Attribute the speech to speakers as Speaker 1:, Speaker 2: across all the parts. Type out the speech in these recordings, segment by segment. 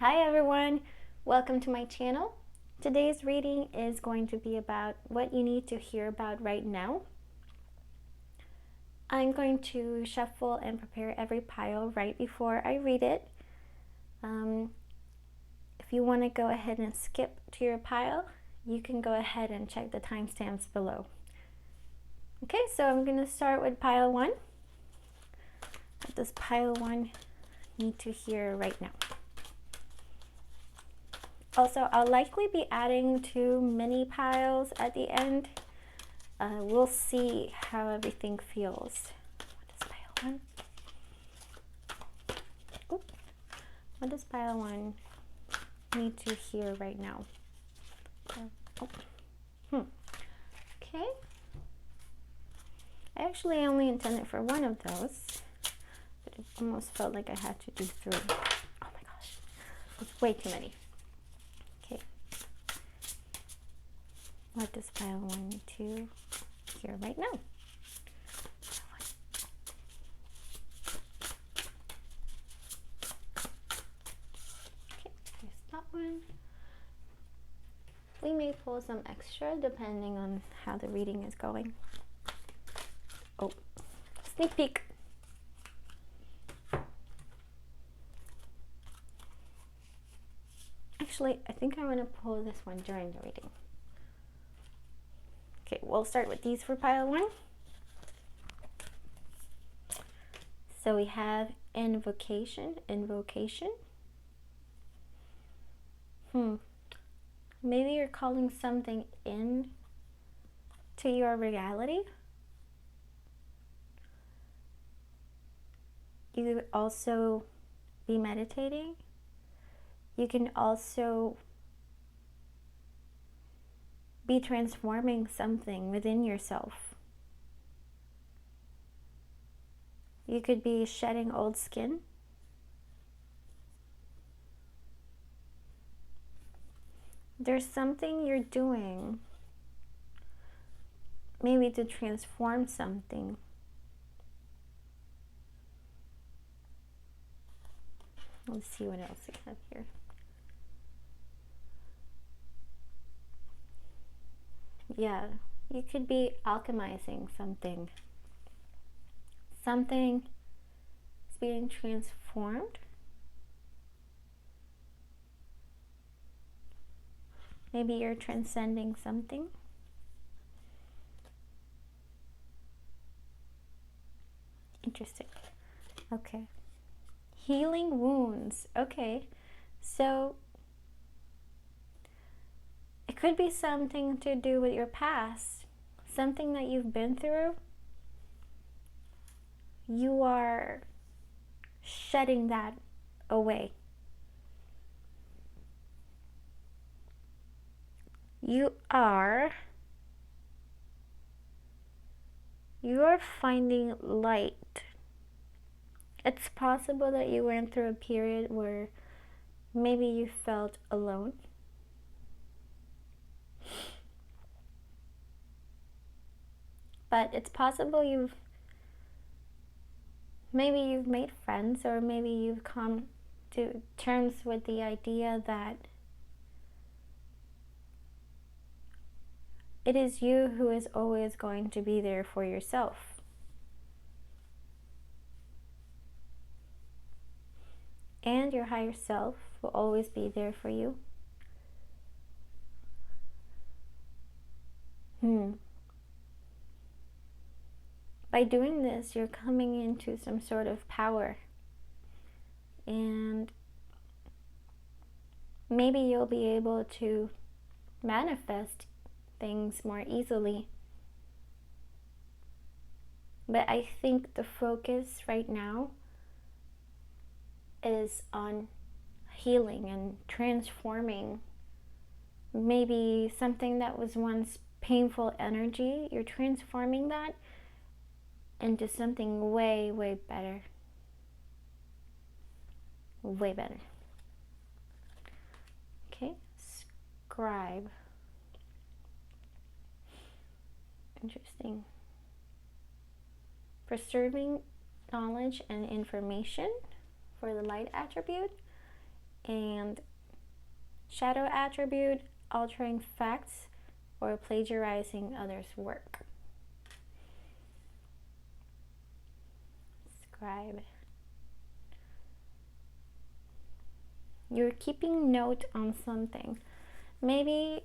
Speaker 1: Hi everyone, welcome to my channel. Today's reading is going to be about what you need to hear about right now. I'm going to shuffle and prepare every pile right before I read it. If you want to go ahead and skip to your pile, you can go ahead and check the timestamps below. Okay, so I'm going to start with pile 1. What does pile 1 need to hear right now? Also, I'll likely be adding 2 mini piles at the end. We'll see how everything feels. What does pile 1? Oop. What does pile 1 need to hear right now? Okay. I actually only intended for one of those, but it almost felt like I had to do 3. Oh my gosh, it's way too many. Okay. What does pile 1 need to hear right now? Okay, there's that one. We may pull some extra depending on how the reading is going. Oh, sneak peek. Actually, I think I want to pull this one during the reading. Okay, we'll start with these for pile 1. So we have invocation. Maybe you're calling something in to your reality. You could also be meditating. You can also be transforming something within yourself. You could be shedding old skin. There's something you're doing, maybe to transform something. Let's see what else we have here. Yeah, you could be alchemizing something. Something is being transformed. Maybe you're transcending something. Interesting. Okay. Healing wounds. Okay. So it could be something to do with your past, something that you've been through. You are shedding that away. You are finding light. It's possible that you went through a period where maybe you felt alone. But it's possible you've made friends, or maybe you've come to terms with the idea that it is you who is always going to be there for yourself. And your higher self will always be there for you. By doing this, you're coming into some sort of power. And maybe you'll be able to manifest things more easily. But I think the focus right now is on healing and transforming maybe something that was once painful energy. You're transforming that into something way, way better. Way better. Okay, scribe. Interesting. Preserving knowledge and information for the light attribute. And shadow attribute, altering facts or plagiarizing others' work. Scribe. You're keeping note on something. Maybe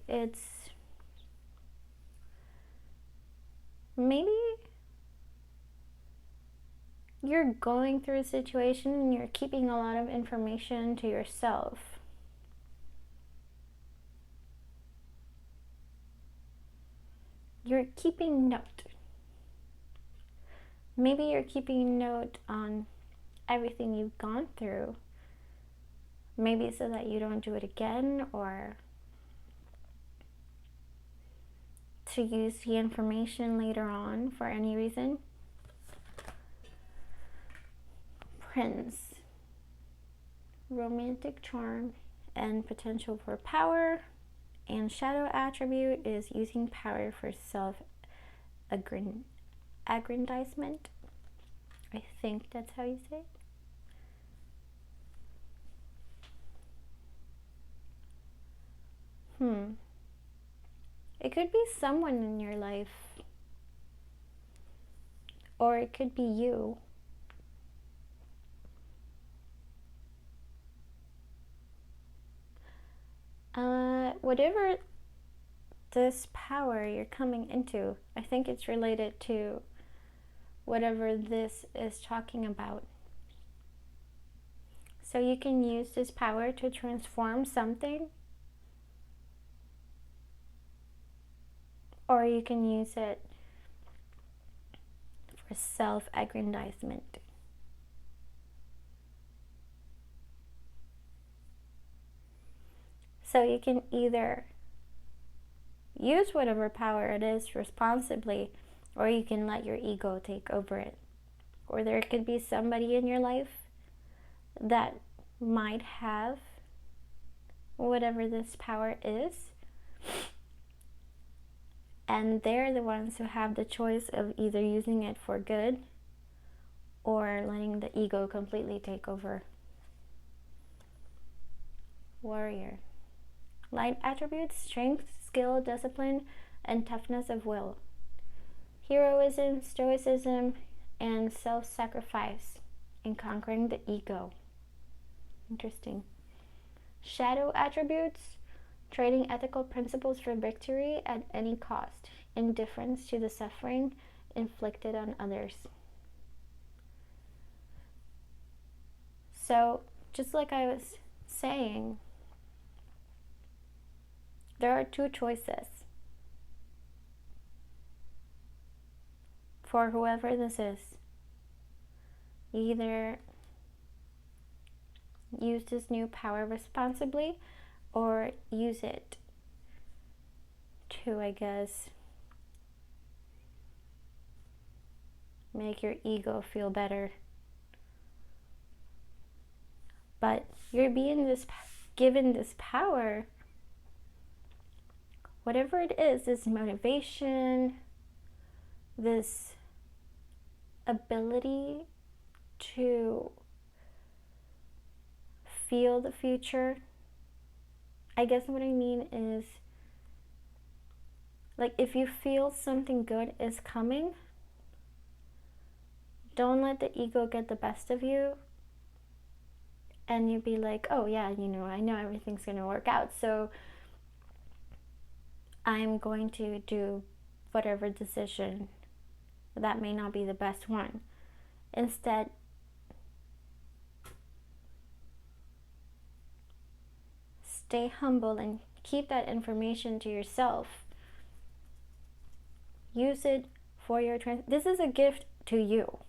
Speaker 1: you're going through a situation and you're keeping a lot of information to yourself. You're keeping note. Maybe you're keeping note on everything you've gone through. Maybe so that you don't do it again, or to use the information later on for any reason. Prince. Romantic charm and potential for power. And shadow attribute is using power for self-aggrandizement. I think that's how you say it. It could be someone in your life, or it could be you. Whatever this power you're coming into, I think it's related to whatever this is talking about. So you can use this power to transform something, or you can use it for self-aggrandizement. So you can either use whatever power it is responsibly, or you can let your ego take over it. Or there could be somebody in your life that might have whatever this power is, and they're the ones who have the choice of either using it for good or letting the ego completely take over. Warrior. Light attributes: strength, skill, discipline, and toughness of will. Heroism, stoicism, and self-sacrifice in conquering the ego. Interesting. Shadow attributes: trading ethical principles for victory at any cost, indifference to the suffering inflicted on others. So, just like I was saying, there are two choices for whoever this is. Either use this new power responsibly, or use it to, I guess, make your ego feel better. But you're being given this power, whatever it is, this motivation, this ability to feel the future. I guess what I mean is, like, if you feel something good is coming, don't let the ego get the best of you and you be like, oh yeah, I know everything's going to work out, so I'm going to do whatever decision that may not be the best one. Instead, stay humble and keep that information to yourself. Use it for your this is a gift to you.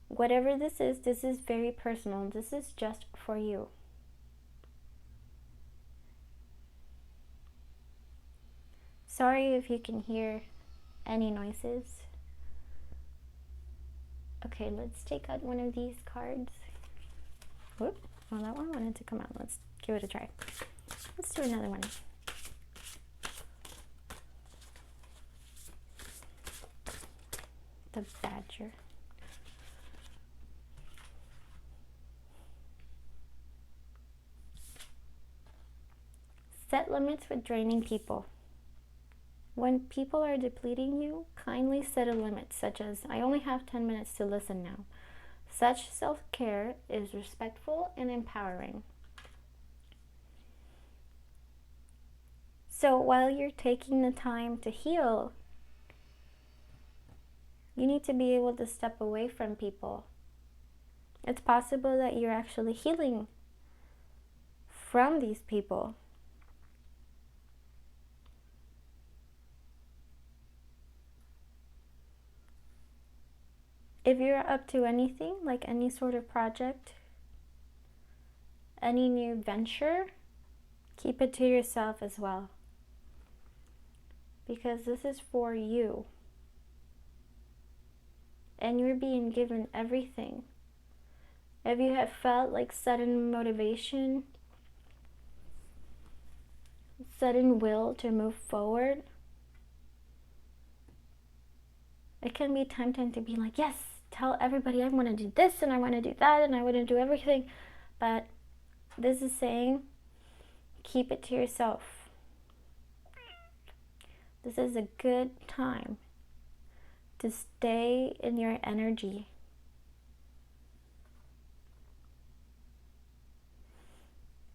Speaker 1: Whatever this is very personal. This is just for you. Sorry if you can hear any noises. Okay, let's take out one of these cards. Whoop, well, that one wanted to come out. Let's give it a try. Let's do another one. The Badger. Set limits with draining people. When people are depleting you, kindly set a limit, such as, I only have 10 minutes to listen now. Such self-care is respectful and empowering. So while you're taking the time to heal, you need to be able to step away from people. It's possible that you're actually healing from these people. If you're up to anything, like any sort of project, any new venture, keep it to yourself as well. Because this is for you. And you're being given everything. If you have felt like sudden motivation, sudden will to move forward, it can be tempting to be like, yes, tell everybody I want to do this and I want to do that and I want to do everything. But this is saying, keep it to yourself. This is a good time to stay in your energy.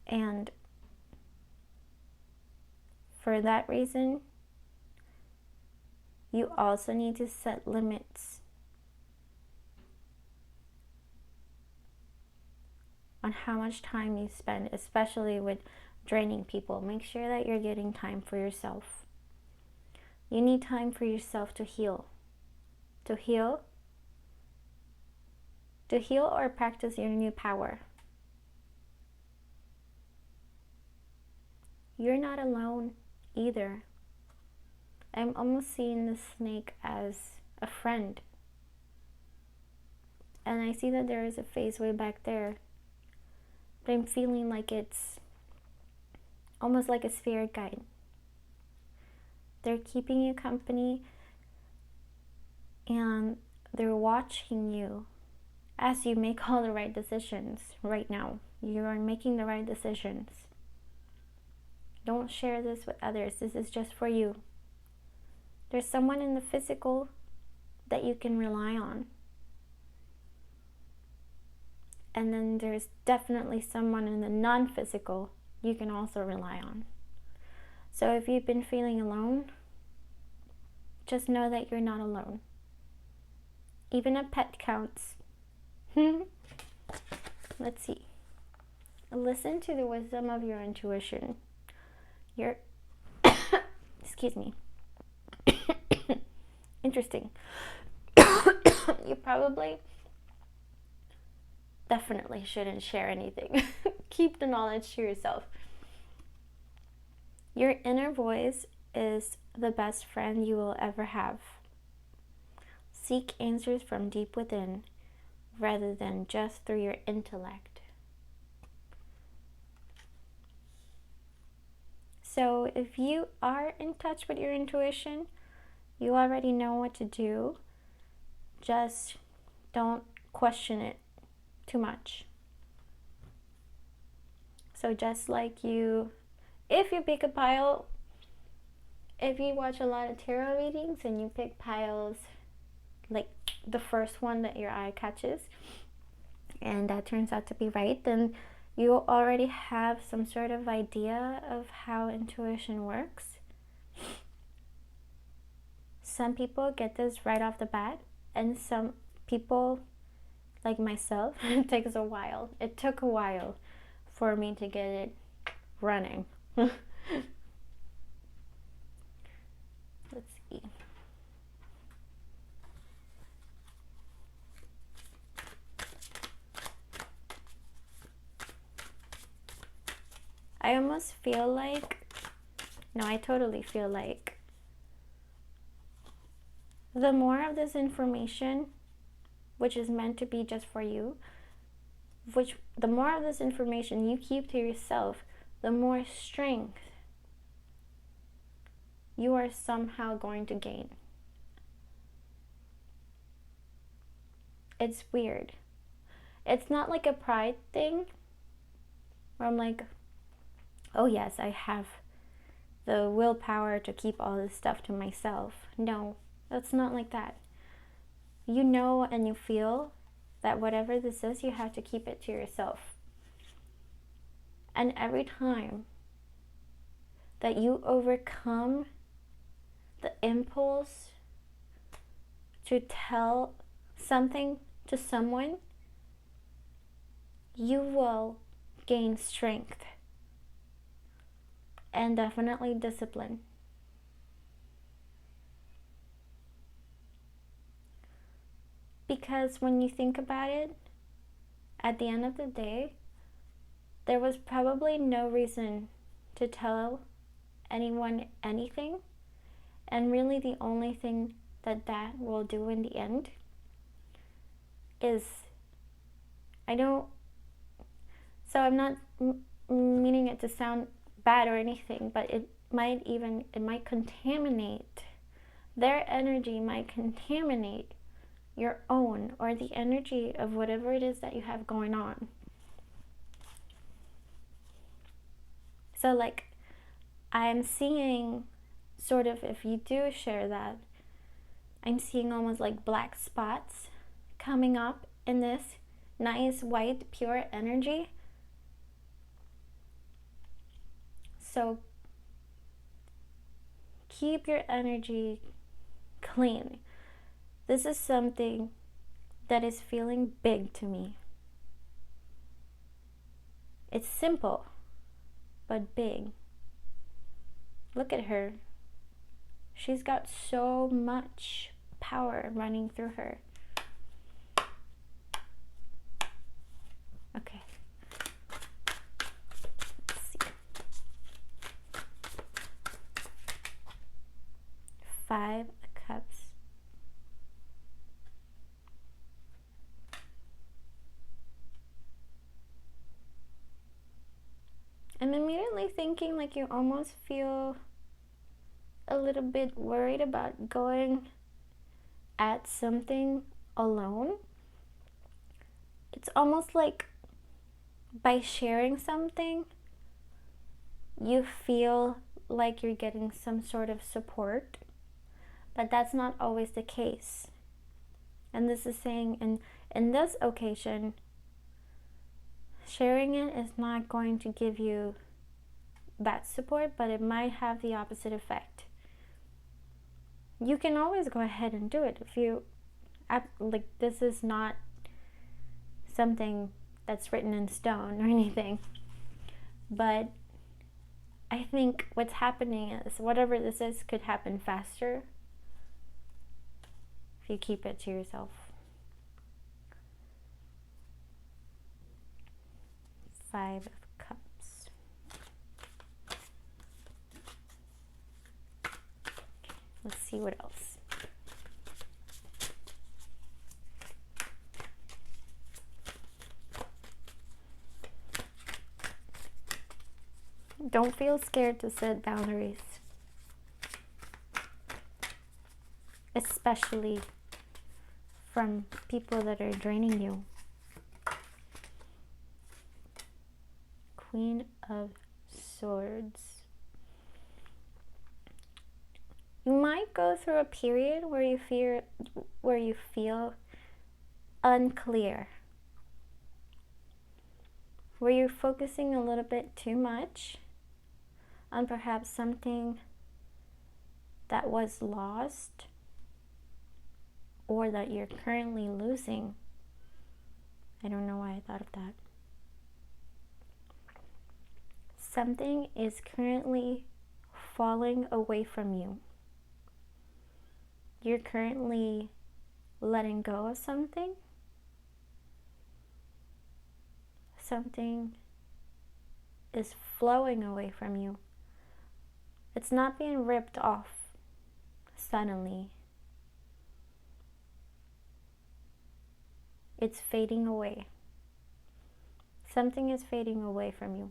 Speaker 1: And for that reason, you also need to set limits on how much time you spend, especially with draining people. Make sure that you're getting time for yourself. You need time for yourself to heal. To heal or practice your new power. You're not alone either. I'm almost seeing the snake as a friend. And I see that there is a face way back there. But I'm feeling like it's almost like a spirit guide. They're keeping you company and they're watching you as you make all the right decisions right now. You are making the right decisions. Don't share this with others. This is just for you. There's someone in the physical that you can rely on. And then there's definitely someone in the non-physical you can also rely on. So if you've been feeling alone, just know that you're not alone. Even a pet counts. Let's see. Listen to the wisdom of your intuition. Excuse me. Interesting. You probably definitely shouldn't share anything. Keep the knowledge to yourself. Your inner voice is the best friend you will ever have. Seek answers from deep within rather than just through your intellect. So if you are in touch with your intuition, you already know what to do. Just don't question it too much. So just like if you pick a pile, if you watch a lot of tarot readings and you pick piles, like the first one that your eye catches, and that turns out to be right, then you already have some sort of idea of how intuition works. Some people get this right off the bat, and some people, like myself, it takes a while. It took a while for me to get it running. Let's see. I almost feel like, no, I totally feel like the more of this information, which is meant to be just for you, the more of this information you keep to yourself, the more strength you are somehow going to gain. It's weird. It's not like a pride thing where I'm like, oh yes, I have the willpower to keep all this stuff to myself. No, that's not like that. You know and you feel that whatever this is, you have to keep it to yourself. And every time that you overcome the impulse to tell something to someone, you will gain strength and definitely discipline. Because when you think about it, at the end of the day, there was probably no reason to tell anyone anything. And really the only thing that that will do in the end is, I'm not meaning it to sound bad or anything, but it might contaminate, their energy might contaminate your own, or the energy of whatever it is that you have going on. So like, I'm seeing sort of, if you do share that, I'm seeing almost like black spots coming up in this nice white pure energy. So keep your energy clean. This is something that is feeling big to me. It's simple, but big. Look at her. She's got so much power running through her. Okay. Let's see. 5 of Cups. I'm immediately thinking like you almost feel a little bit worried about going at something alone. It's almost like by sharing something, you feel like you're getting some sort of support, but that's not always the case. And this is saying, in this occasion, sharing it is not going to give you that support, but it might have the opposite effect. You can always go ahead and do it if you, like, this is not something that's written in stone or anything. But I think what's happening is whatever this is could happen faster if you keep it to yourself. 5 of Cups. Let's see what else. Don't feel scared to set boundaries, especially from people that are draining you. Queen of Swords. You might go through a period where you feel unclear, where you're focusing a little bit too much on perhaps something that was lost or that you're currently losing. I don't know why I thought of that. Something is currently falling away from you. You're currently letting go of something. Something is flowing away from you. It's not being ripped off suddenly. It's fading away. Something is fading away from you.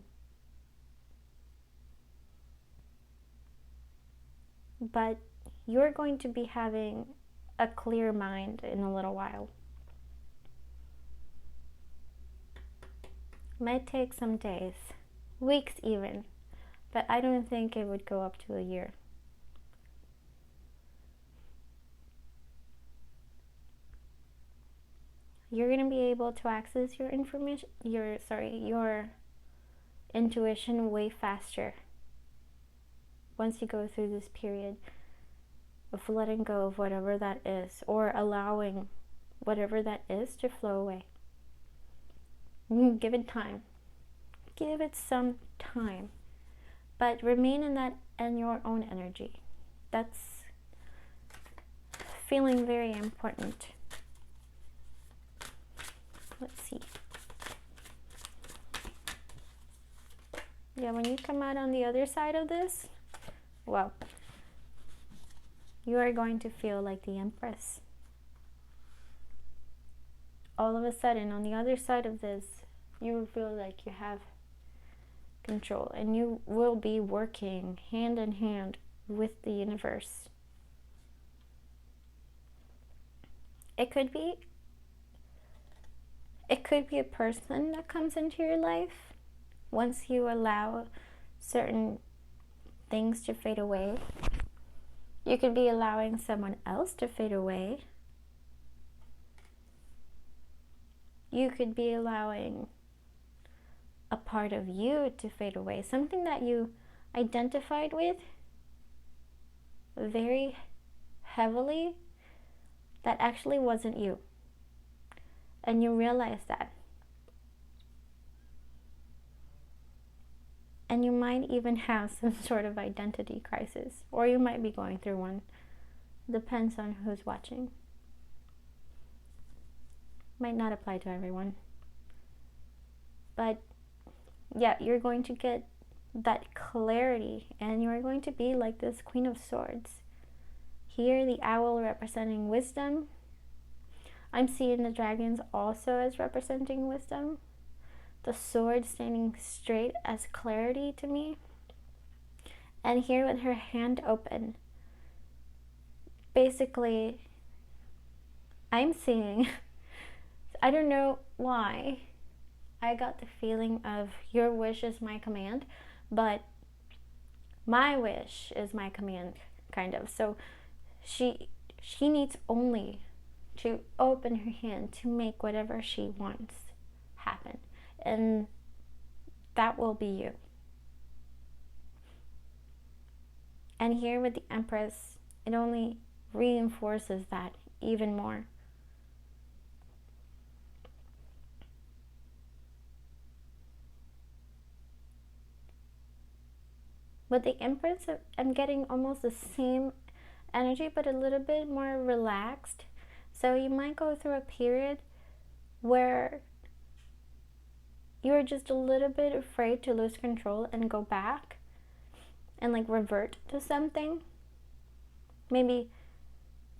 Speaker 1: But you're going to be having a clear mind in a little while. Might take some days, weeks even, but I don't think it would go up to a year. You're going to be able to access your information, your intuition way faster once you go through this period of letting go of whatever that is, or allowing whatever that is to flow away. Give it time. Give it some time. But remain in that and your own energy. That's feeling very important. Let's see. Yeah, when you come out on the other side of this, well, you are going to feel like the Empress. All of a sudden, on the other side of this, you will feel like you have control, and you will be working hand in hand with the universe. It could be a person that comes into your life once you allow certain things to fade away. You could be allowing someone else to fade away. You could be allowing a part of you to fade away, something that you identified with very heavily that actually wasn't you, and you realize that, and you might even have some sort of identity crisis, or you might be going through one. Depends on who's watching. Might not apply to everyone, but yeah, you're going to get that clarity, and you're going to be like this Queen of Swords. Here, the owl representing wisdom. I'm seeing the dragons also as representing wisdom. The sword standing straight as clarity to me. And here with her hand open, basically, I'm seeing, I don't know why, I got the feeling of your wish is my command, but my wish is my command, kind of. So she needs only to open her hand to make whatever she wants happen, and that will be you. And here with the Empress, it only reinforces that even more. With the Empress, I'm getting almost the same energy, but a little bit more relaxed. So you might go through a period where you're just a little bit afraid to lose control and go back and like revert to something. Maybe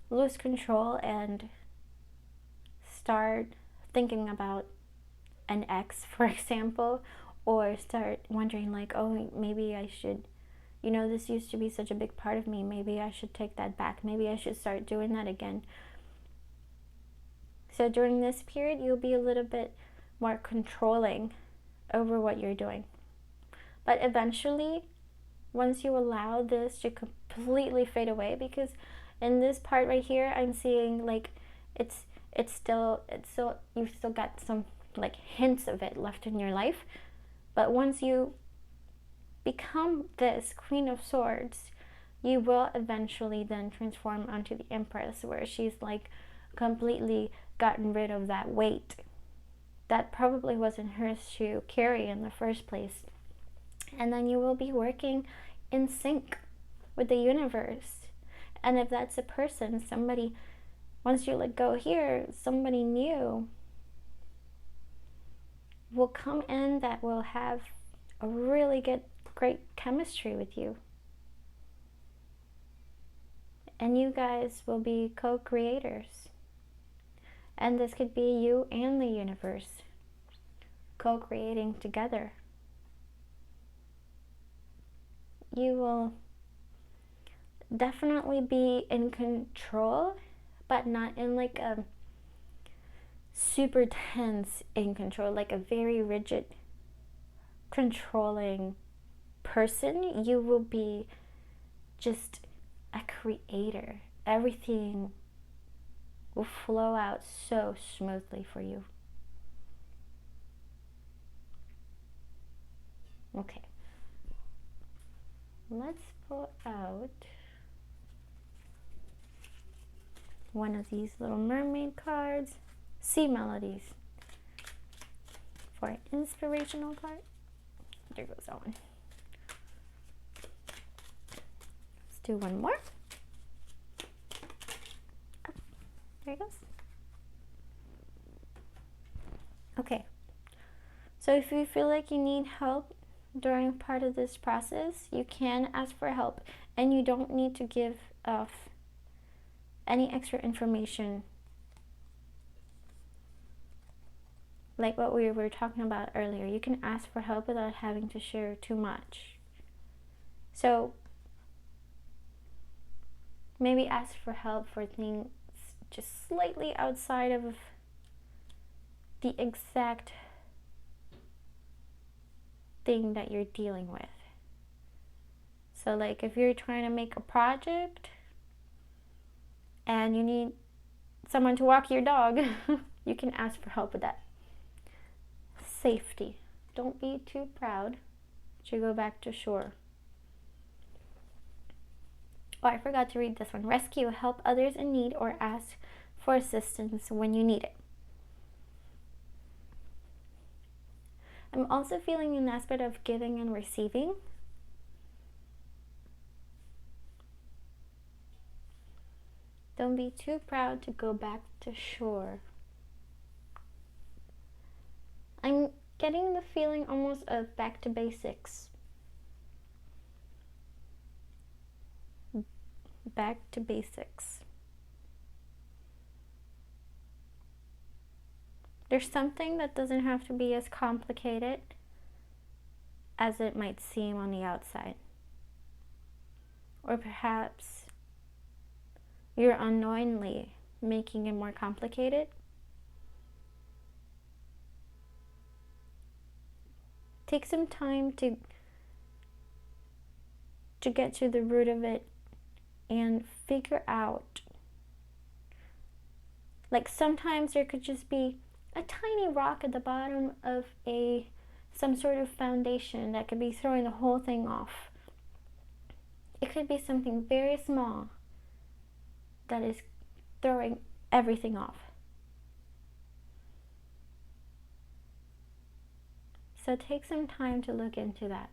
Speaker 1: lose control and start thinking about an ex, for example, or start wondering like, oh, maybe I should, you know, this used to be such a big part of me. Maybe I should take that back. Maybe I should start doing that again. So during this period, you'll be a little bit more controlling over what you're doing. But eventually, once you allow this to completely fade away, because in this part right here, I'm seeing like it's still you've still got some like hints of it left in your life. But once you become this Queen of Swords, you will eventually then transform onto the Empress, where she's like completely gotten rid of that weight that probably wasn't hers to carry in the first place. And then you will be working in sync with the universe. And if that's a person, somebody, once you let go here, somebody new will come in that will have a really great chemistry with you. And you guys will be co-creators. And this could be you and the universe co-creating together. You will definitely be in control, but not in like a super tense in control, like a very rigid, controlling person, you will be just a creator. Everything will flow out so smoothly for you. Okay, let's pull out one of these little mermaid cards. Sea Melodies for an inspirational card. There goes that one. Let's do one more. Oh, there it goes. Okay, so if you feel like you need help during part of this process, you can ask for help, and you don't need to give off any extra information, like what we were talking about earlier. You can ask for help without having to share too much. So maybe ask for help for things just slightly outside of the exact thing that you're dealing with. So like if you're trying to make a project and you need someone to walk your dog, you can ask for help with that. Safety. Don't be too proud to go back to shore. Oh, I forgot to read this one. Rescue, help others in need, or ask for assistance when you need it. I'm also feeling an aspect of giving and receiving. Don't be too proud to go back to shore. I'm getting the feeling almost of back to basics. Back to basics. There's something that doesn't have to be as complicated as it might seem on the outside. Or perhaps you're unknowingly making it more complicated. Take some time to get to the root of it and figure out. Like sometimes there could just be a tiny rock at the bottom of some sort of foundation that could be throwing the whole thing off. It could be something very small that is throwing everything off. So take some time to look into that.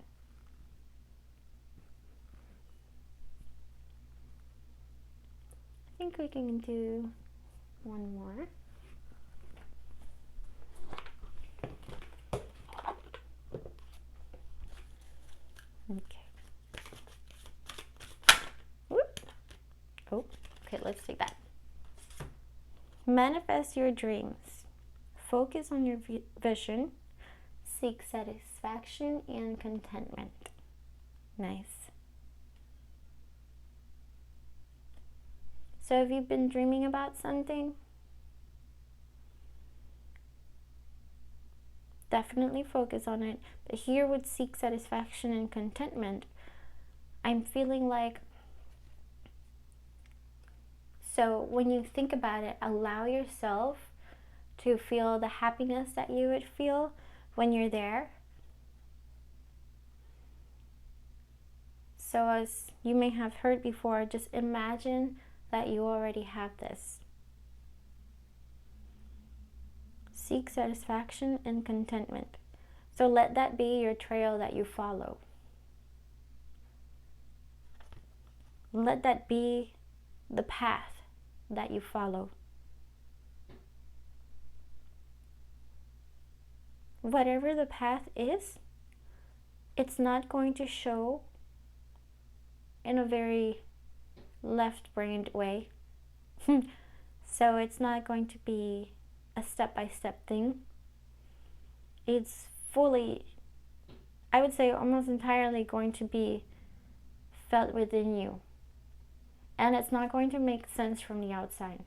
Speaker 1: I think we can do one more. Okay. Whoop. Oh, okay, let's take that. Manifest your dreams. Focus on your vision. Seek satisfaction and contentment. Nice. So have you been dreaming about something? Definitely focus on it. But here with seek satisfaction and contentment, I'm feeling like, so when you think about it, allow yourself to feel the happiness that you would feel when you're there. So as you may have heard before, just imagine that you already have this. Seek satisfaction and contentment. So let that be your trail that you follow. Let that be the path that you follow. Whatever the path is, it's not going to show in a very left-brained way. So it's not going to be a step-by-step thing. It's fully, I would say almost entirely going to be felt within you. And it's not going to make sense from the outside.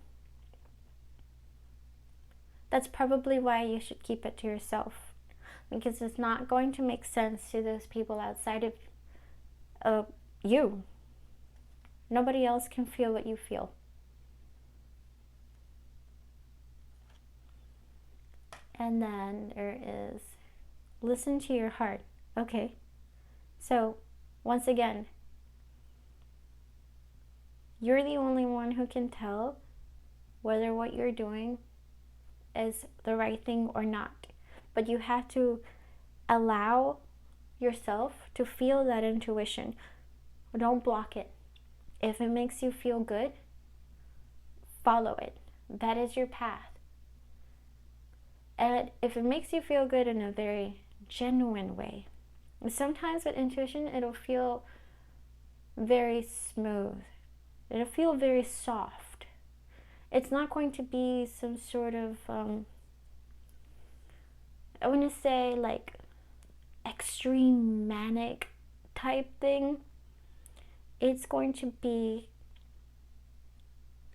Speaker 1: That's probably why you should keep it to yourself. Because it's not going to make sense to those people outside of you. Nobody else can feel what you feel. And then there is listen to your heart. Okay, so once again, you're the only one who can tell whether what you're doing is the right thing or not. But you have to allow yourself to feel that intuition. Don't block it. If it makes you feel good, follow it. That is your path. And if it makes you feel good in a very genuine way, sometimes with intuition, it'll feel very smooth. It'll feel very soft. It's not going to be some sort of, I want to say like extreme manic type thing. It's going to be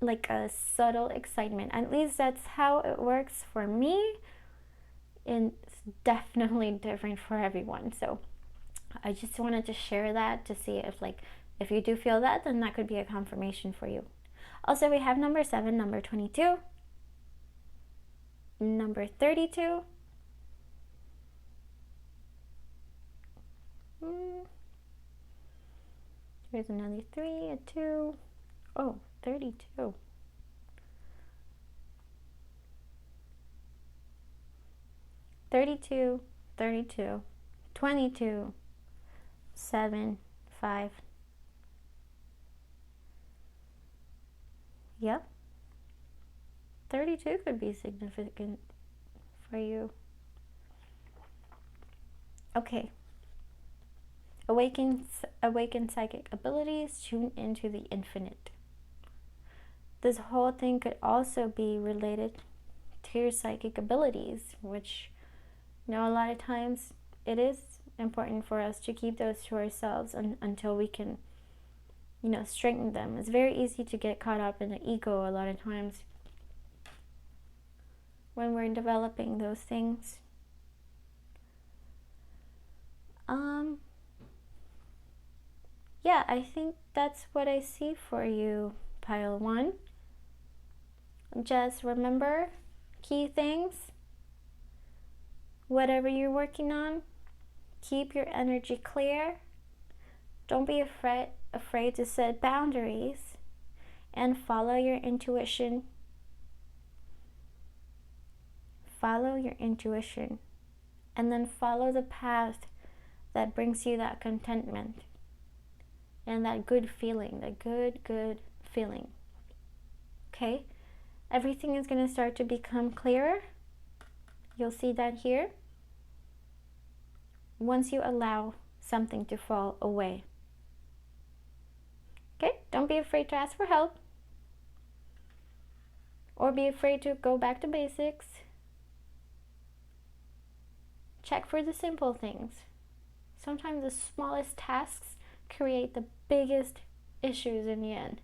Speaker 1: like a subtle excitement. At least that's how it works for me. And it's definitely different for everyone. So I just wanted to share that to see if you do feel that, then that could be a confirmation for you. Also, we have number 7, number 22, number 32. Here's another 3, a 2. Oh, 32. 32, 32, 22, 7, 5. Yep. 32 could be significant for you. Okay. Awaken psychic abilities, tune into the infinite. This whole thing could also be related to your psychic abilities, which, you know, a lot of times it is important for us to keep those to ourselves until we can, you know, strengthen them. It's very easy to get caught up in the ego a lot of times when we're developing those things. Yeah, I think that's what I see for you, pile 1. Just remember key things. Whatever you're working on, keep your energy clear. Don't be afraid to set boundaries and follow your intuition. Follow your intuition and then follow the path that brings you that contentment and that good feeling, that good feeling. Okay? Everything is going to start to become clearer. You'll see that here. Once you allow something to fall away. Okay? Don't be afraid to ask for help. Or be afraid to go back to basics. Check for the simple things. Sometimes the smallest tasks create the biggest issues in the end.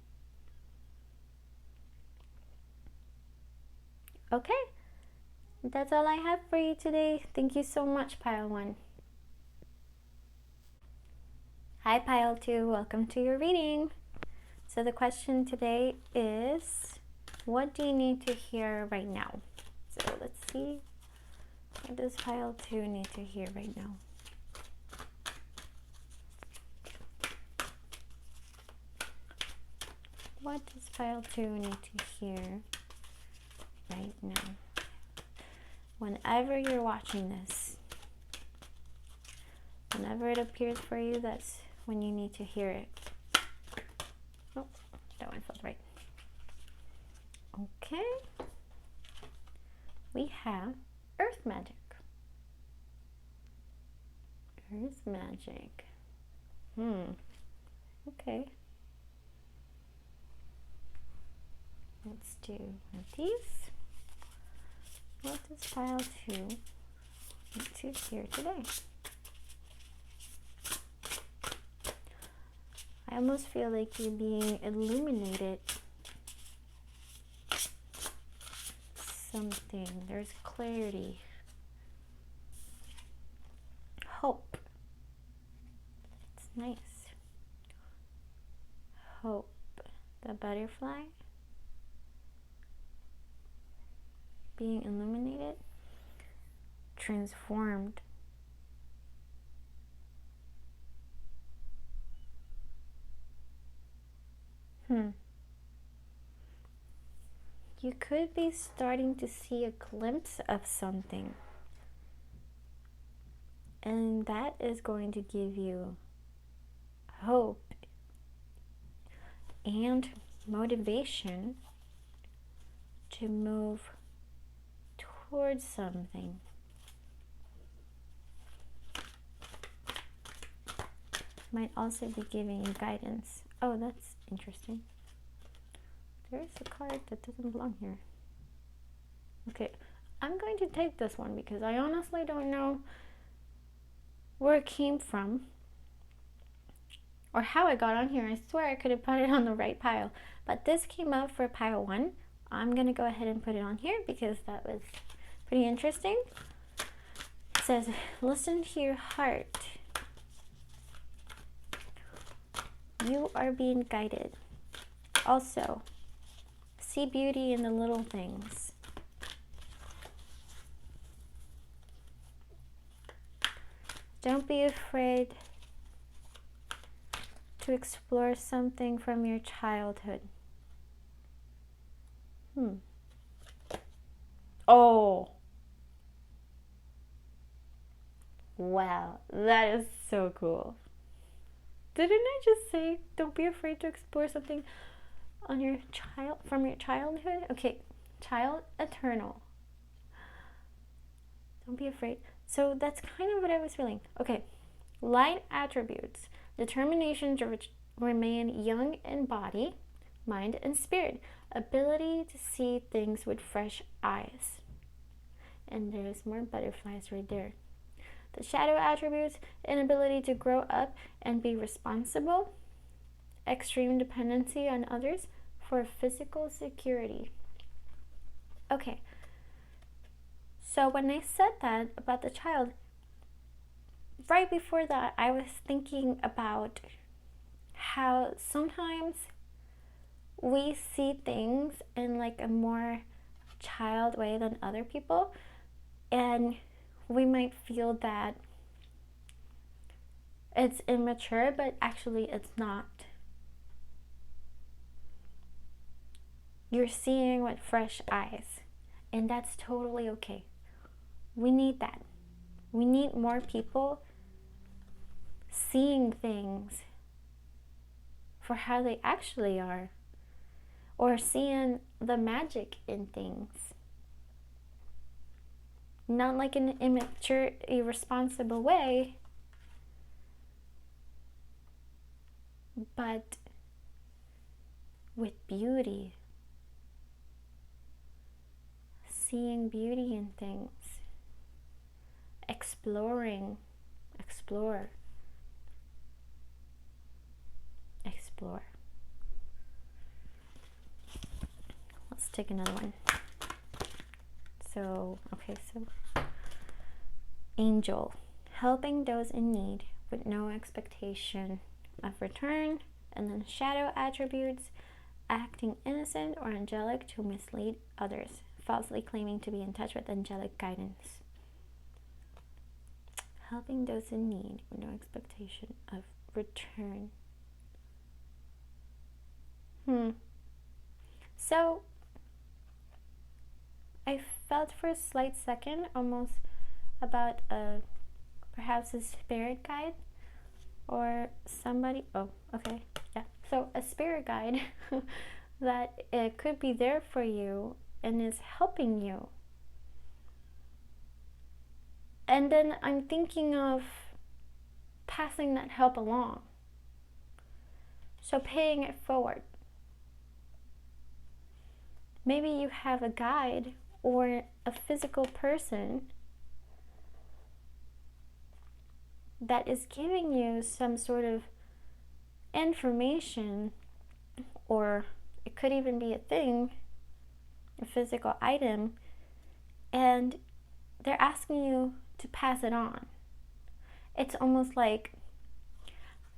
Speaker 1: Okay, that's all I have for you today. Thank you so much, Pile 1. Hi, Pile 2. Welcome to your reading. So the question today is, what do you need to hear right now? So let's see. What does Pile 2 need to hear right now? What does Pile 2 need to hear right now? Whenever you're watching this, whenever it appears for you, that's when you need to hear it. Oh, that one felt right. Okay. We have Earth Magic. Earth Magic. Okay. Let's do one of these. What does Pile 2 need to hear today? I almost feel like you're being illuminated. Something. There's clarity. Hope. It's nice. hope. The butterfly being illuminated, transformed. You could be starting to see a glimpse of something, and that is going to give you hope and motivation to move towards something. Might also be giving you guidance. Oh, that's interesting. There's a card that doesn't belong here. Okay, I'm going to take this one because I honestly don't know where it came from or how it got on here. I swear I could have put it on the right pile, but this came up for pile 1. I'm gonna go ahead and put it on here because that was pretty interesting. It says, listen to your heart. You are being guided. Also, see beauty in the little things. Don't be afraid to explore something from your childhood. Oh. Wow, that is so cool. Didn't I just say don't be afraid to explore something on your from your childhood? Okay, child eternal. Don't be afraid. So that's kind of what I was feeling. Okay, light attributes. Determination to remain young in body, mind, and spirit. Ability to see things with fresh eyes. And there's more butterflies right there. The shadow attributes, inability to grow up and be responsible, extreme dependency on others for physical security. Okay, so when I said that about the child, right before that, I was thinking about how sometimes we see things in like a more child way than other people, and we might feel that it's immature, but actually it's not. You're seeing with fresh eyes, and that's totally okay. We need that. We need more people seeing things for how they actually are, or seeing the magic in things. Not like in an immature, irresponsible way, but with beauty. Seeing beauty in things. Explore. Let's take another one. So angel, helping those in need with no expectation of return. And then shadow attributes, acting innocent or angelic to mislead others, falsely claiming to be in touch with angelic guidance. Helping those in need with no expectation of return. So I felt for a slight second almost about perhaps a spirit guide or somebody. Oh, okay, yeah. So a spirit guide that it could be there for you and is helping you. And then I'm thinking of passing that help along. So paying it forward. Maybe you have a guide or a physical person that is giving you some sort of information, or it could even be a thing, a physical item, and they're asking you to pass it on. It's almost like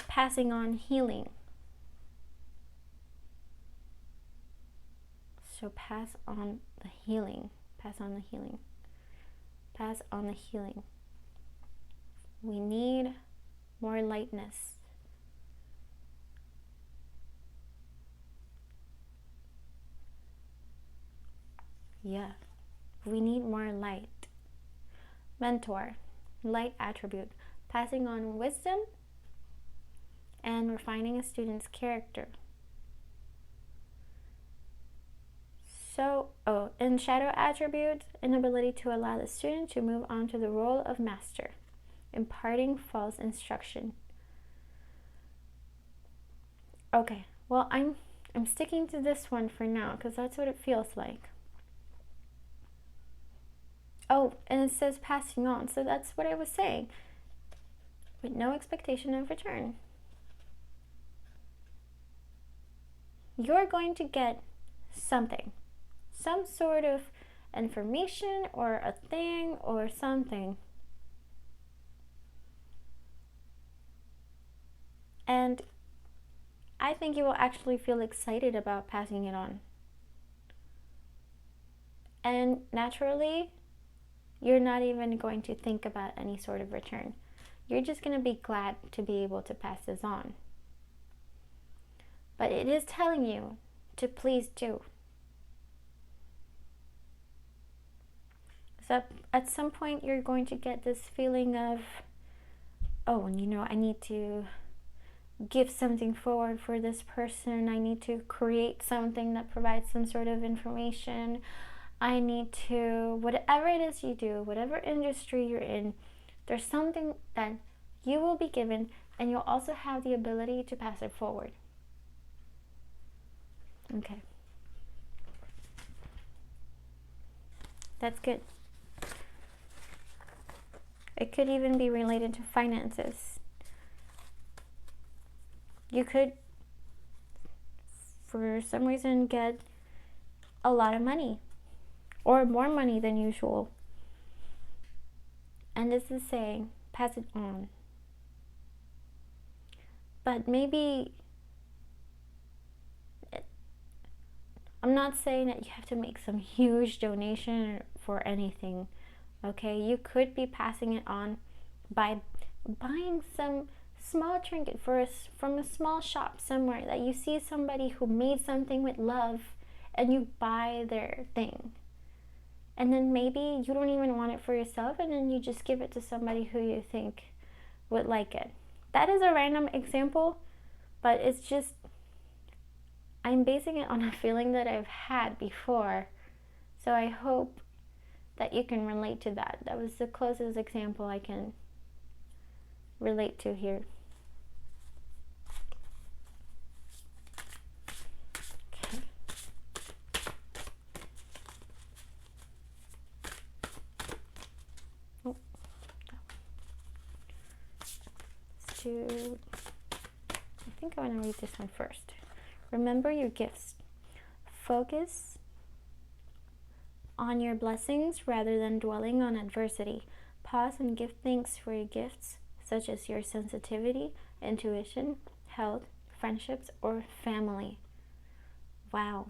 Speaker 1: passing on healing. So pass on the healing. Pass on the healing. Pass on the healing. We need more lightness. Yeah, we need more light. Mentor, light attribute, passing on wisdom and refining a student's character. So, in shadow attribute, an ability to allow the student to move on to the role of master, imparting false instruction. Okay, well, I'm sticking to this one for now because that's what it feels like. Oh, and it says passing on, so that's what I was saying. With no expectation of return. You're going to get something. Some sort of information or a thing or something. And I think you will actually feel excited about passing it on. And naturally, you're not even going to think about any sort of return. You're just going to be glad to be able to pass this on. But it is telling you to please do. So at some point you're going to get this feeling of, oh, you know, I need to give something forward for this person. I need to create something that provides some sort of information. I need to, whatever it is you do, whatever industry you're in, there's something that you will be given, and you'll also have the ability to pass it forward. Okay. That's good. It could even be related to finances. You could, for some reason, get a lot of money or more money than usual. And this is saying, pass it on. But maybe, I'm not saying that you have to make some huge donation for anything. Okay, you could be passing it on by buying some small trinket from a small shop somewhere that you see somebody who made something with love, and you buy their thing. And then maybe you don't even want it for yourself, and then you just give it to somebody who you think would like it. That is a random example, but it's just, I'm basing it on a feeling that I've had before. So I hope that you can relate to that. That was the closest example I can relate to here. Okay. Oh. Let's do, I think I want to read this one first. Remember your gifts. Focus on your blessings rather than dwelling on adversity. Pause and give thanks for your gifts, such as your sensitivity, intuition, health, friendships, or family. Wow.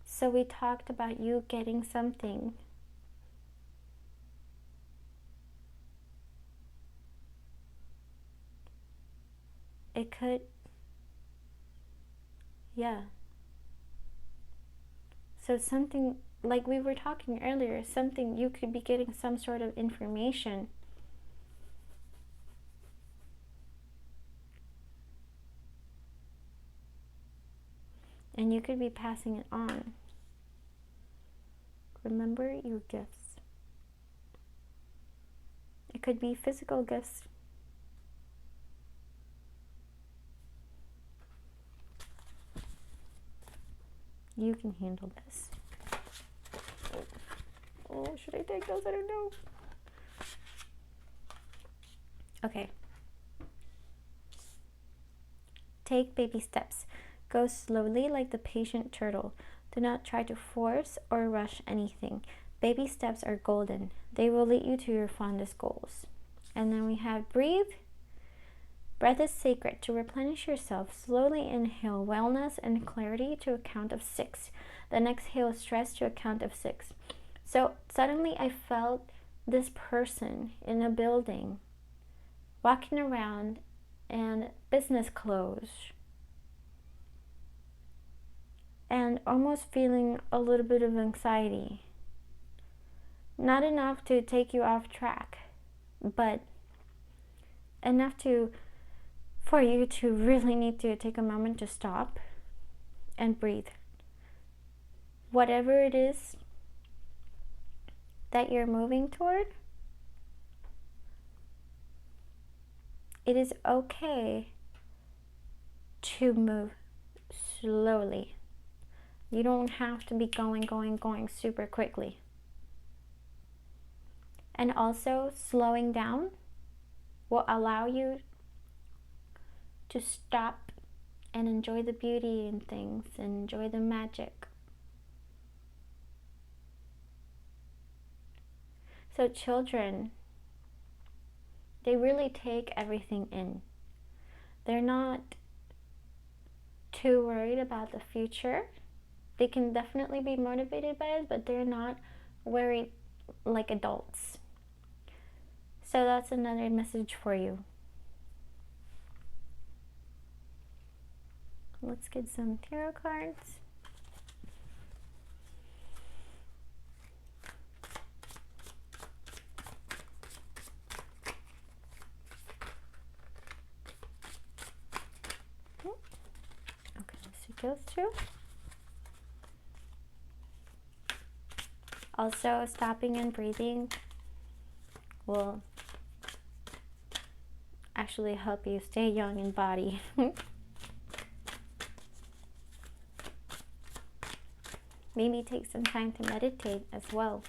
Speaker 1: So we talked about you getting something. It could, yeah. So something, like we were talking earlier, something, you could be getting some sort of information. And you could be passing it on. Remember your gifts. It could be physical gifts. You can handle this. Oh, should I take those? I don't know. Okay. Take baby steps. Go slowly like the patient turtle. Do not try to force or rush anything. Baby steps are golden. They will lead you to your fondest goals. And then we have breathe. Breath is sacred. To replenish yourself, slowly inhale wellness and clarity to a count of 6. Then exhale stress to a count of 6. So suddenly I felt this person in a building walking around in business clothes and almost feeling a little bit of anxiety. Not enough to take you off track, but enough for you to really need to take a moment to stop and breathe. Whatever it is that you're moving toward, it is okay to move slowly. You don't have to be going super quickly. And also, slowing down will allow you to stop and enjoy the beauty in things and enjoy the magic. So children, they really take everything in. They're not too worried about the future. They can definitely be motivated by it, but they're not worried like adults. So that's another message for you. Let's get some tarot cards. Okay, so those two. Also, stopping and breathing will actually help you stay young in body. Maybe take some time to meditate as well.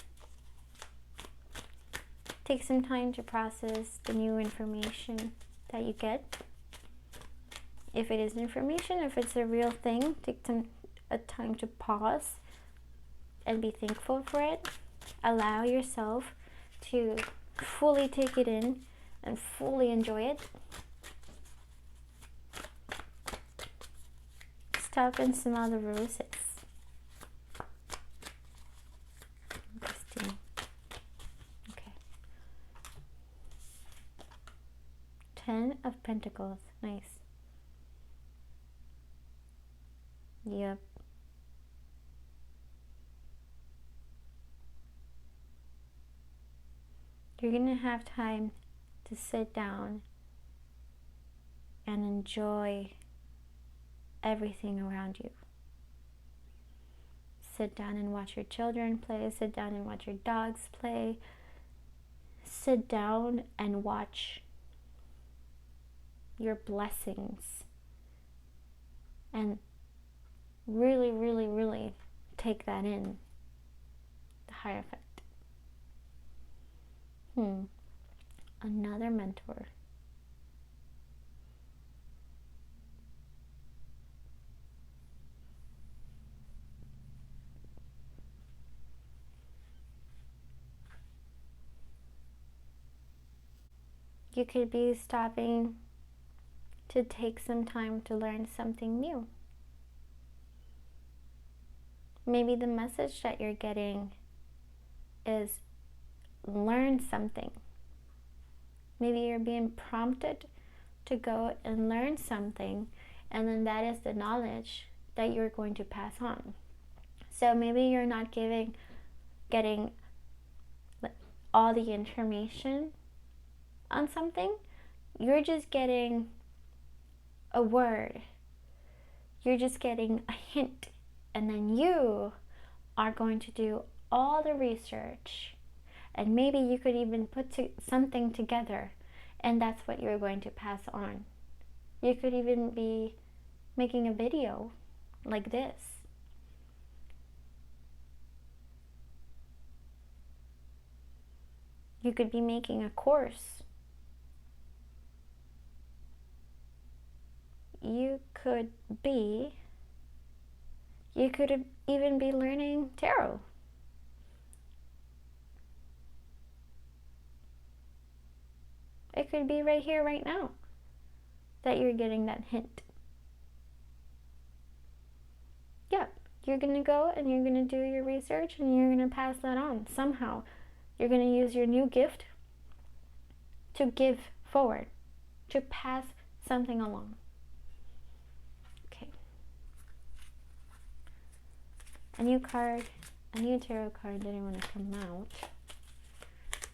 Speaker 1: Take some time to process the new information that you get. If it is information, if it's a real thing, take a time to pause and be thankful for it. Allow yourself to fully take it in and fully enjoy it. Stop and smell the roses. Interesting. Okay. 10 of Pentacles. Nice. Yep. You're going to have time to sit down and enjoy everything around you. Sit down and watch your children play. Sit down and watch your dogs play. Sit down and watch your blessings. And really, really, really take that in. The Hierophant. Another mentor. You could be stopping to take some time to learn something new. Maybe the message that you're getting is learn something. Maybe you're being prompted to go and learn something, and then that is the knowledge that you're going to pass on. So maybe you're not getting all the information on something. You're just getting a word. You're just getting a hint, and then you are going to do all the research. And maybe you could even put something together, and that's what you're going to pass on. You could even be making a video like this. You could be making a course. You could even be learning tarot. It could be right here, right now. that you're getting that hint. Yeah, you're going to go and you're going to do your research and you're going to pass that on somehow. You're going to use your new gift to give forward, to pass something along. Okay. A new card, a new tarot card didn't want to come out.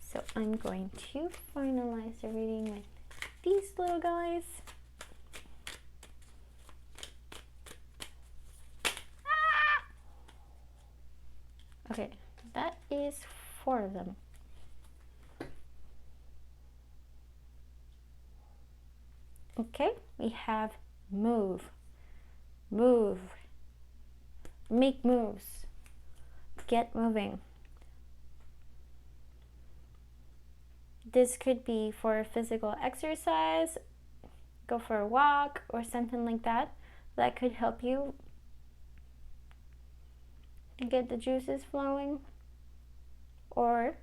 Speaker 1: So I'm going to finalize the reading with these little guys. Okay, that is 4 of them. Okay, we have move, move, make moves, get moving. This could be for physical exercise, go for a walk or something like that. That could help you get the juices flowing, or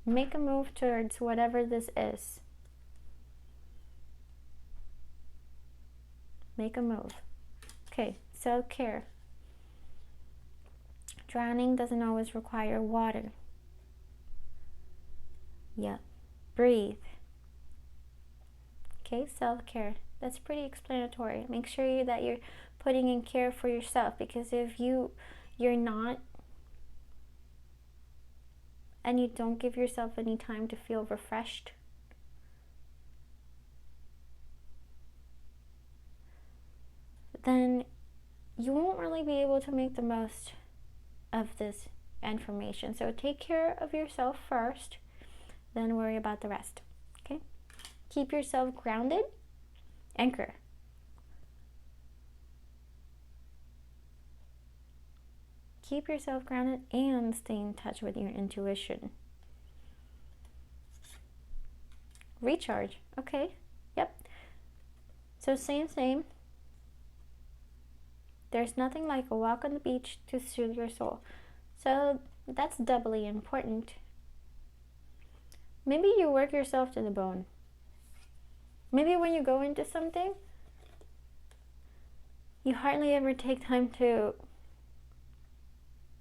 Speaker 1: make a move towards whatever this is. Make a move. Okay, self-care. Drowning doesn't always require water. Yeah, breathe. Okay, self-care. That's pretty explanatory. Make sure that you're putting in care for yourself, because if you're not, and you don't give yourself any time to feel refreshed, then you won't really be able to make the most of this information. So take care of yourself first, then worry about the rest. Okay? Keep yourself grounded. Anchor. Keep yourself grounded and stay in touch with your intuition. Recharge. Okay. Yep. So same. There's nothing like a walk on the beach to soothe your soul. So that's doubly important. Maybe you work yourself to the bone. Maybe when you go into something, you hardly ever take time to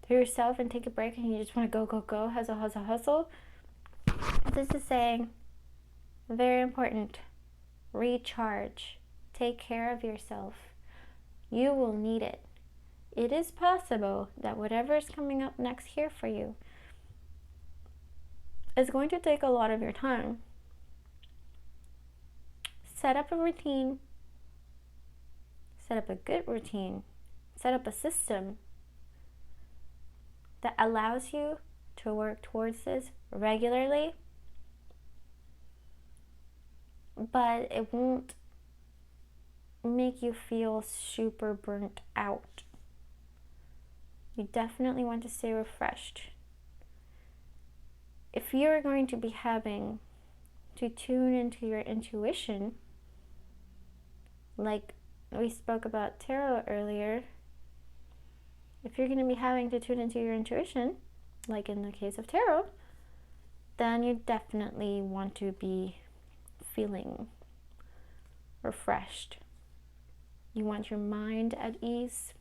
Speaker 1: yourself and take a break, and you just want to go, hustle. This is saying, very important, recharge, take care of yourself. You will need it. It is possible that whatever is coming up next here for you is going to take a lot of your time. Set up a routine. Set up a good routine. Set up a system that allows you to work towards this regularly, but it won't make you feel super burnt out. You definitely want to stay refreshed. If you're going to be having to tune into your intuition, like we spoke about tarot earlier, if you're going to be having to tune into your intuition, like in the case of tarot, then you definitely want to be feeling refreshed. You want your mind at ease.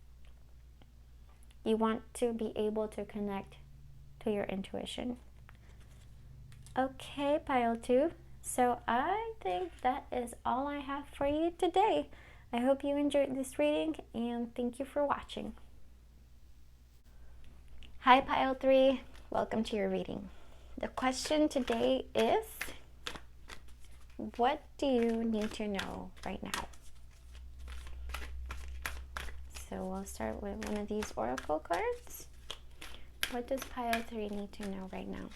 Speaker 1: You want to be able to connect to your intuition. Okay, pile 2. So I think that is all I have for you today. I hope you enjoyed this reading, and thank you for watching. Hi, pile 3. Welcome to your reading. The question today is, what do you need to know right now? So we'll start with one of these oracle cards. What does pile 3 need to know right now?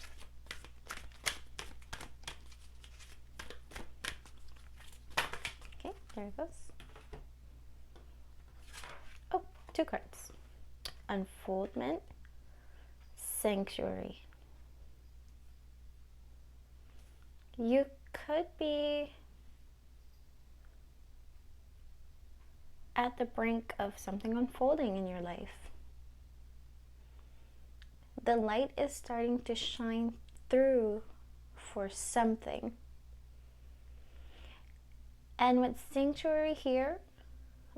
Speaker 1: Okay, there it goes. Oh, 2 cards. Unfoldment, Sanctuary. You could be at the brink of something unfolding in your life. The light is starting to shine through for something. And with sanctuary here,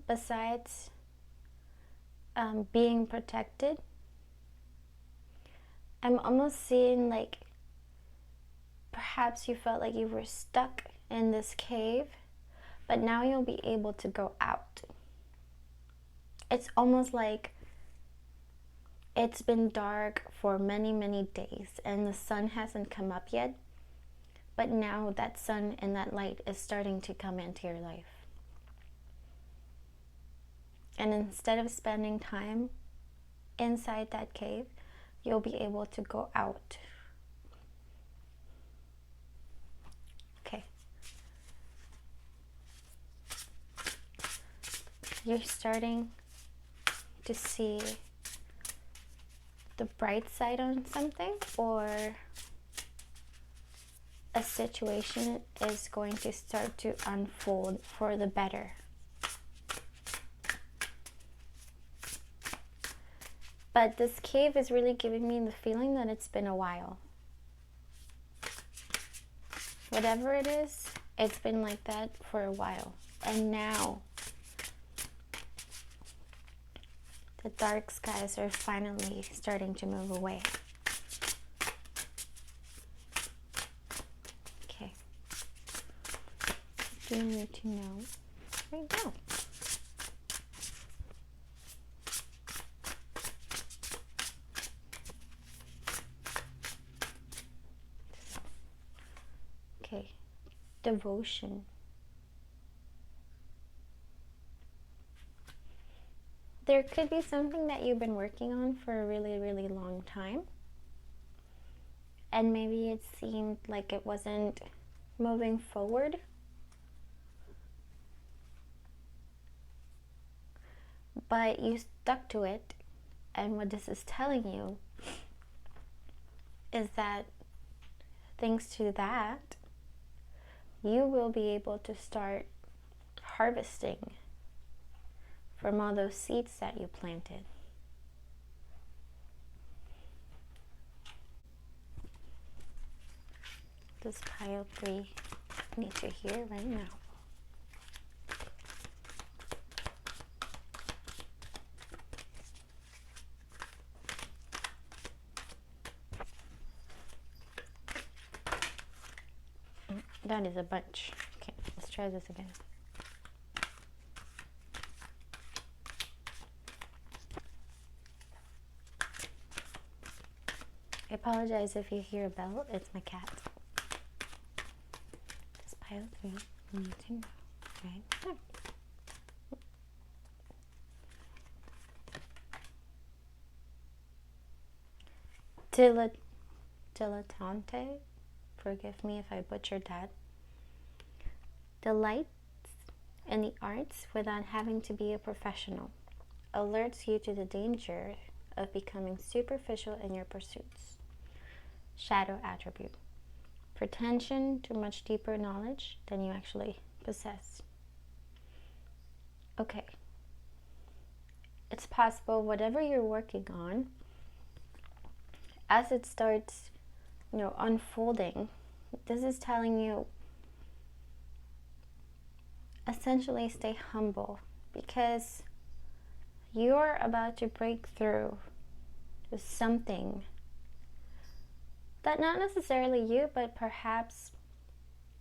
Speaker 1: besides being protected, I'm almost seeing like perhaps you felt like you were stuck in this cave, but now you'll be able to go out. It's almost like it's been dark for many, many days and the sun hasn't come up yet, but now that sun and that light is starting to come into your life. And instead of spending time inside that cave, you'll be able to go out. Okay. You're starting to see the bright side on something, or a situation is going to start to unfold for the better. But this cave is really giving me the feeling that it's been a while. Whatever it is, it's been like that for a while. And now the dark skies are finally starting to move away. Okay. What do you need to know right now? Okay. Devotion. There could be something that you've been working on for a really, really long time. And maybe it seemed like it wasn't moving forward. But you stuck to it. And what this is telling you is that thanks to that, you will be able to start harvesting from all those seeds that you planted. Does pile 3 need to hear right now? That is a bunch. Okay, let's try this again. I apologize if you hear a bell. It's my cat. This pile 3 need to know right now. Dilettante. Forgive me if I butchered that. Delights in the arts without having to be a professional. Alerts you to the danger of becoming superficial in your pursuits. Shadow attribute. Pretension to much deeper knowledge than you actually possess. Okay. It's possible whatever you're working on, as it starts, unfolding, this is telling you essentially stay humble, because you're about to break through to something that not necessarily you, but perhaps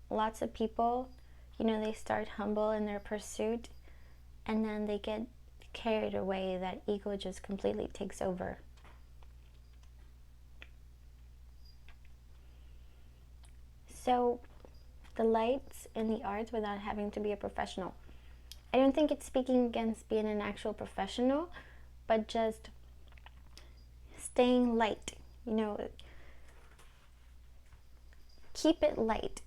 Speaker 1: lots of people, they start humble in their pursuit and then they get carried away. That ego just completely takes over. So the lights in the arts without having to be a professional. I don't think it's speaking against being an actual professional, but just staying light, keep it light.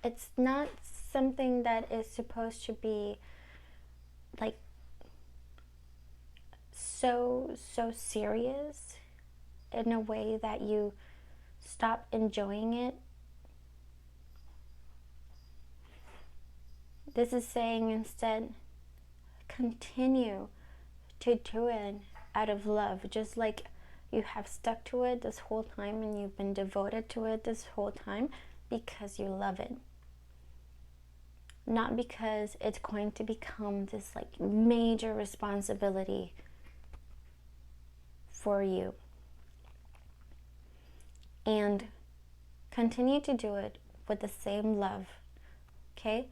Speaker 1: It's not something that is supposed to be like so serious in a way that you stop enjoying it. This is saying instead, continue to do it out of love, just like you have stuck to it this whole time and you've been devoted to it this whole time because you love it. not because it's going to become this like major responsibility for you. And continue to do it with the same love, okay?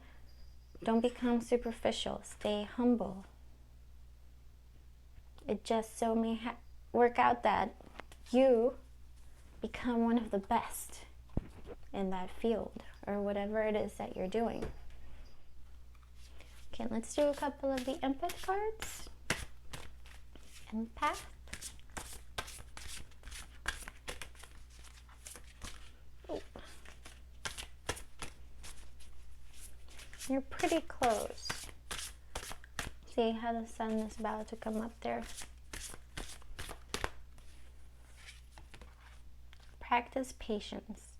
Speaker 1: Don't become superficial. Stay humble. It just so may work out that you become one of the best in that field or whatever it is that you're doing. Okay, let's do a couple of the Empath cards. Empath. Oh. You're pretty close. See how the sun is about to come up there. Practice patience.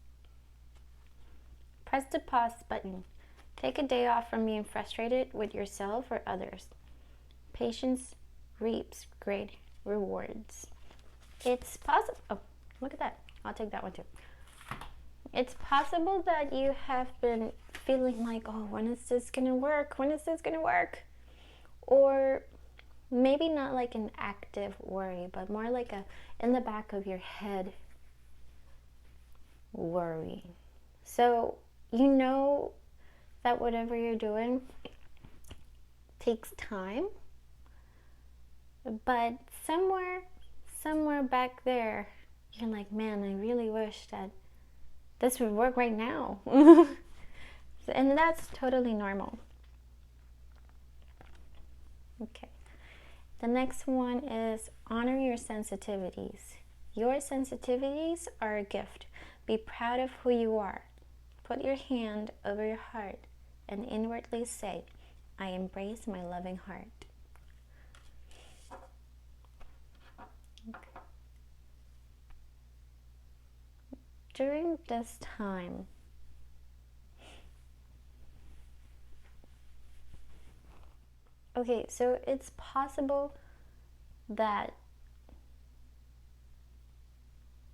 Speaker 1: Press the pause button. Take a day off from being frustrated with yourself or others. Patience reaps great rewards. It's possible. Oh, look at that. I'll take that one too. It's possible that you have been feeling like, oh, when is this gonna work? When is this gonna work? Or maybe not like an active worry, but more like a in the back of your head worry. So you know that whatever you're doing takes time, but somewhere back there, you're like, man, I really wish that this would work right now. And that's totally normal. Okay. The next one is honor your sensitivities. Your sensitivities are a gift. Be proud of who you are. Put your hand over your heart and inwardly say, I embrace my loving heart. Okay. During this time, okay, so it's possible that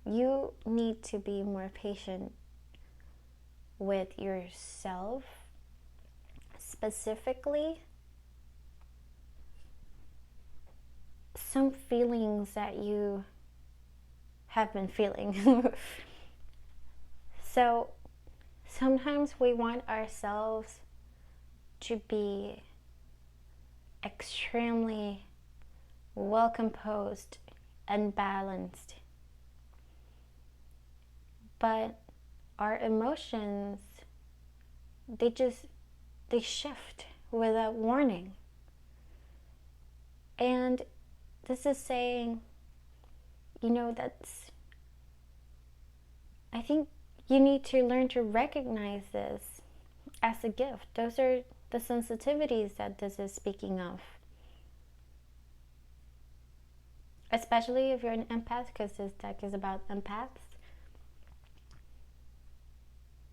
Speaker 1: you need to be more patient with yourself, specifically some feelings that you have been feeling. So sometimes we want ourselves to be extremely well composed and balanced, but our emotions, they shift without warning. And this is saying, I think you need to learn to recognize this as a gift. Those are the sensitivities that this is speaking of. Especially if you're an empath, because this deck is about empaths.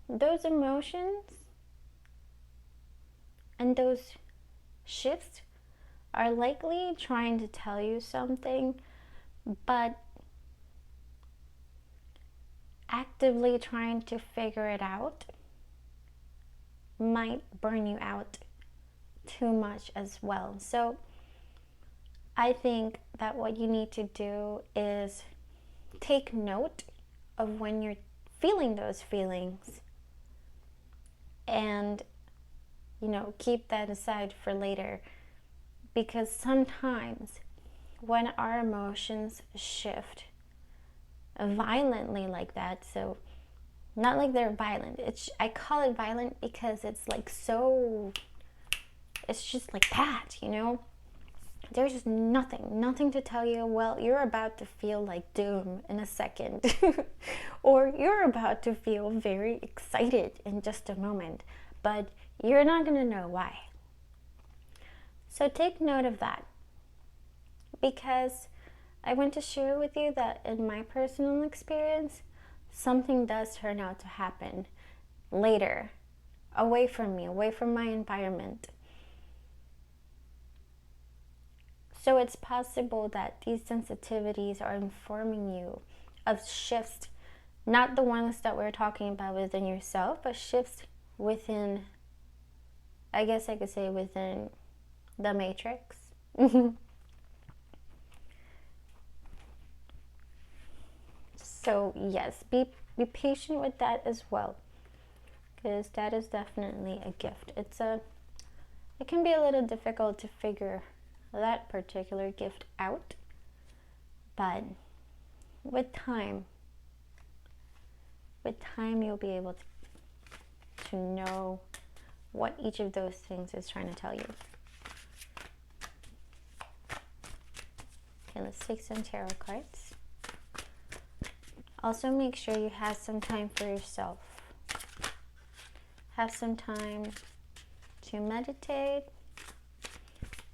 Speaker 1: Those emotions and those shifts are likely trying to tell you something, but actively trying to figure it out might burn you out too much as well. So I think that what you need to do is take note of when you're feeling those feelings and keep that aside for later, because sometimes when our emotions shift violently like that, so not like they're violent, I call it violent because it's like it's just like that, there's just nothing to tell you, well, you're about to feel like doom in a second or you're about to feel very excited in just a moment, but you're not going to know why. So take note of that, because I want to share with you that in my personal experience, something does turn out to happen later, away from me, away from my environment. So it's possible that these sensitivities are informing you of shifts, not the ones that we're talking about within yourself, but shifts within I guess I could say within the matrix. So yes, be patient with that as well, because that is definitely a gift. It can be a little difficult to figure that particular gift out, but with time you'll be able to know what each of those things is trying to tell you. Okay, let's take some tarot cards. Also, make sure you have some time for yourself. Have some time to meditate,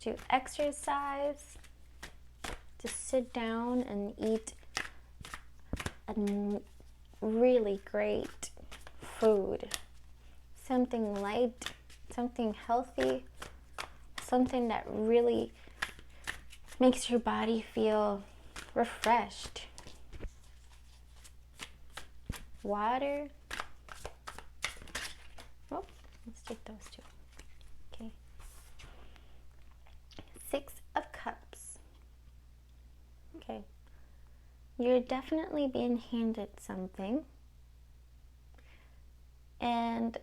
Speaker 1: to exercise, to sit down and eat a really great food. Something light, something healthy, something that really makes your body feel refreshed. Water. Oh, let's take those two. Okay. 6 of Cups. Okay. You're definitely being handed something. And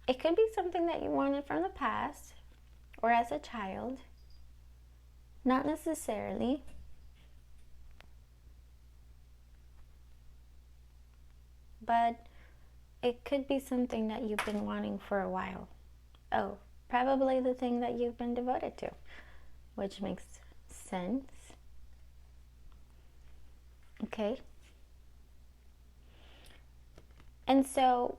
Speaker 1: it could be something that you wanted from the past or as a child. Not necessarily. But it could be something that you've been wanting for a while. Oh, probably the thing that you've been devoted to, which makes sense. Okay. And so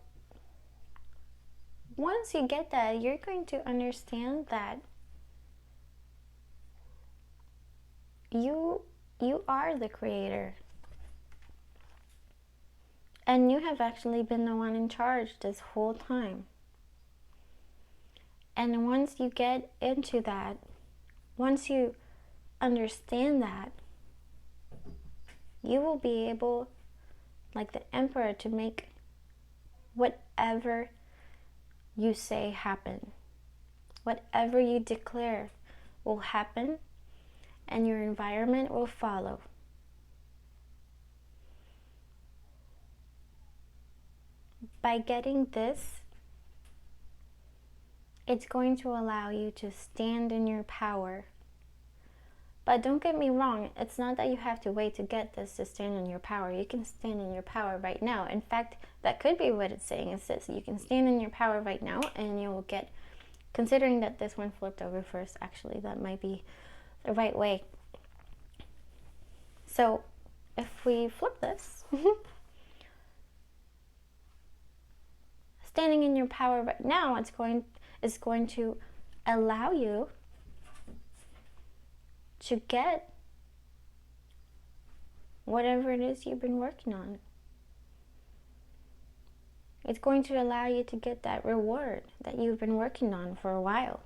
Speaker 1: once you get that, you're going to understand that you are the creator. And you have actually been the one in charge this whole time. And once you get into that, once you understand that, you will be able, like the Emperor, to make whatever you say happen. Whatever you declare will happen, and your environment will follow. By getting this, it's going to allow you to stand in your power. But don't get me wrong, it's not that you have to wait to get this to stand in your power. You can stand in your power right now. In fact, that could be what it's saying. It says you can stand in your power right now, and you will get, considering that this one flipped over first, actually that might be the right way. So if we flip this, standing in your power right now, is going to allow you to get whatever it is you've been working on. It's going to allow you to get that reward that you've been working on for a while,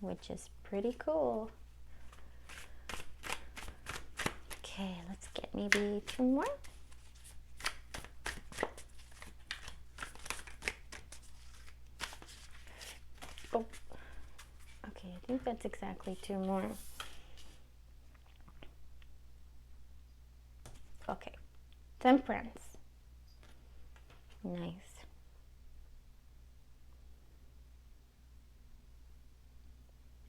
Speaker 1: which is pretty cool. Okay, let's get maybe 2 more. Oh, okay, I think that's exactly 2 more. Okay, Temperance. Nice.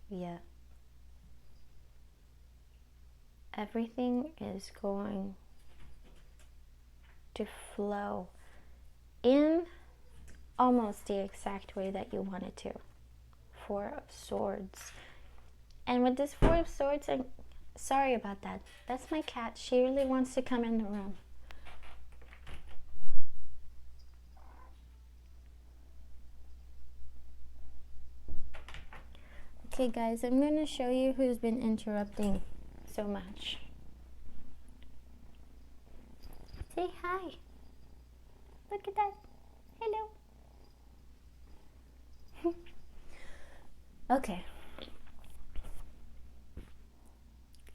Speaker 1: Yeah. Everything is going to flow in almost the exact way that you want it to. 4 of Swords. And with this 4 of Swords, I'm sorry about that. That's my cat. She really wants to come in the room. Okay guys, I'm going to show you who's been interrupting so much. Say hi. Look at that. Hello. Okay.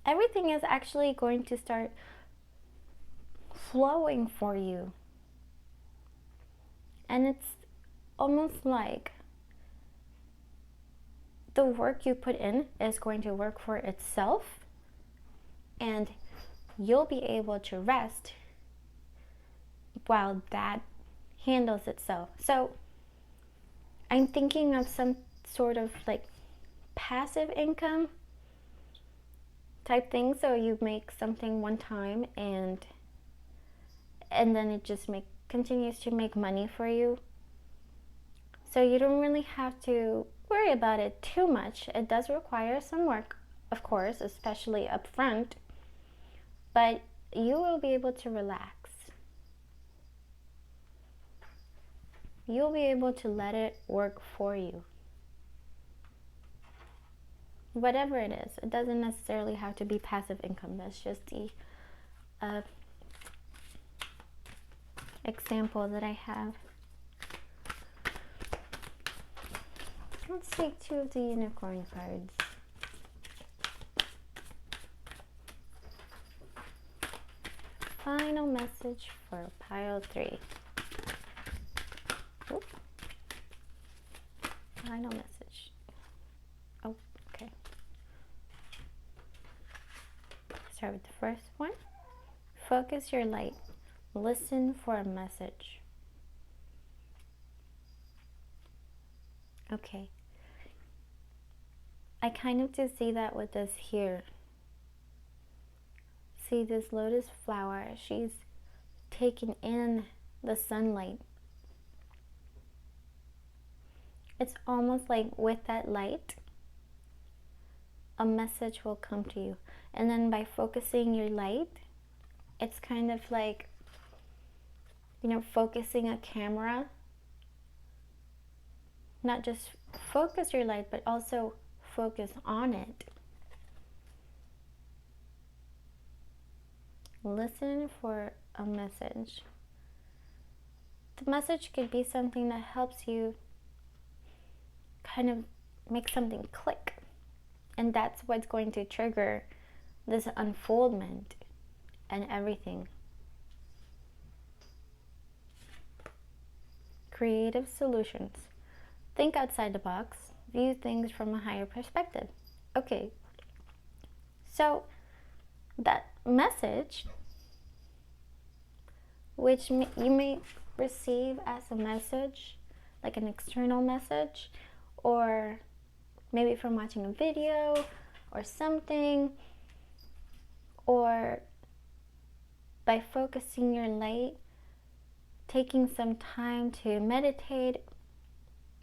Speaker 1: Everything is actually going to start flowing for you. And it's almost like the work you put in is going to work for itself, and you'll be able to rest while that handles itself. So I'm thinking of some sort of like passive income type thing. So you make something one time and then it just continues to make money for you. So you don't really have to worry about it too much. It does require some work, of course, especially up front, but you will be able to relax. You'll be able to let it work for you. Whatever it is, it doesn't necessarily have to be passive income. That's just the example that I have. Let's take 2 of the unicorn cards. Final message for pile 3. Oop. Final message. Oh, okay. Start with the first one. Focus your light. Listen for a message. Okay. I kind of do see that with this here. See this lotus flower, she's taking in the sunlight. It's almost like with that light, a message will come to you. And then by focusing your light, it's kind of like, you know, focusing a camera. Not just focus your light, but also focus on it. Listen for a message. The message could be something that helps you kind of make something click. And that's what's going to trigger this unfoldment and everything. Creative solutions. Think outside the box. View things from a higher perspective. Okay, so that message, which you may receive as a message, like an external message, or maybe from watching a video or something, or by focusing your light, taking some time to meditate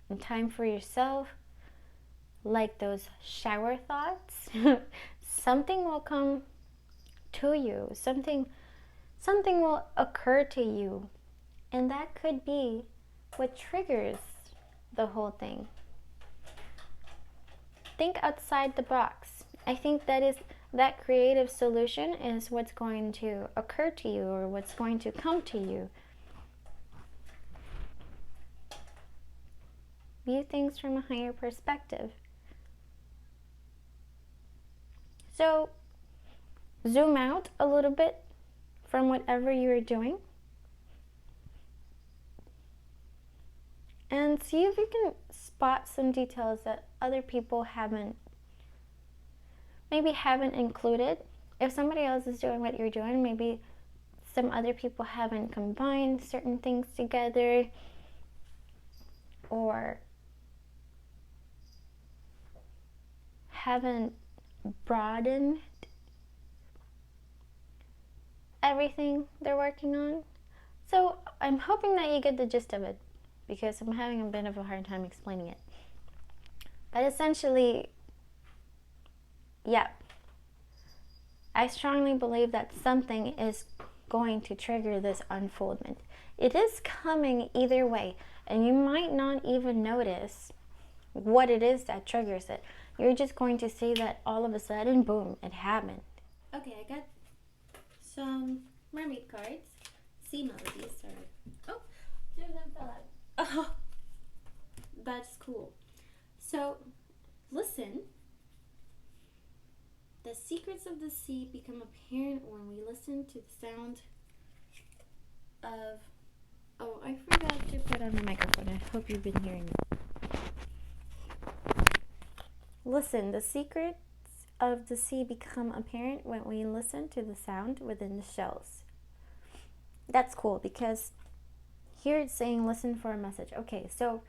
Speaker 1: and time for yourself, like those shower thoughts, something will come to you, something will occur to you, and that could be what triggers the whole thing. Think outside the box. I think that creative solution is what's going to occur to you, or what's going to come to you. View things from a higher perspective. So zoom out a little bit from whatever you're doing and see if you can spot some details that other people maybe haven't included. If somebody else is doing what you're doing, maybe some other people haven't combined certain things together, or haven't broadened everything they're working on. So I'm hoping that you get the gist of it, because I'm having a bit of a hard time explaining it. But essentially, yeah, I strongly believe that something is going to trigger this unfoldment. It is coming either way, and you might not even notice what it is that triggers it. You're just going to see that all of a sudden, boom, it happened. Okay, I got some mermaid cards. Sea melodies. Sorry. Oh, 2 of them fell out. Oh, that's cool. So, listen. The secrets of the sea become apparent when we listen to the sound of... Oh, I forgot to put on the microphone. I hope you've been hearing me. Listen, the secrets of the sea become apparent when we listen to the sound within the shells. That's cool because here it's saying listen for a message. Okay, so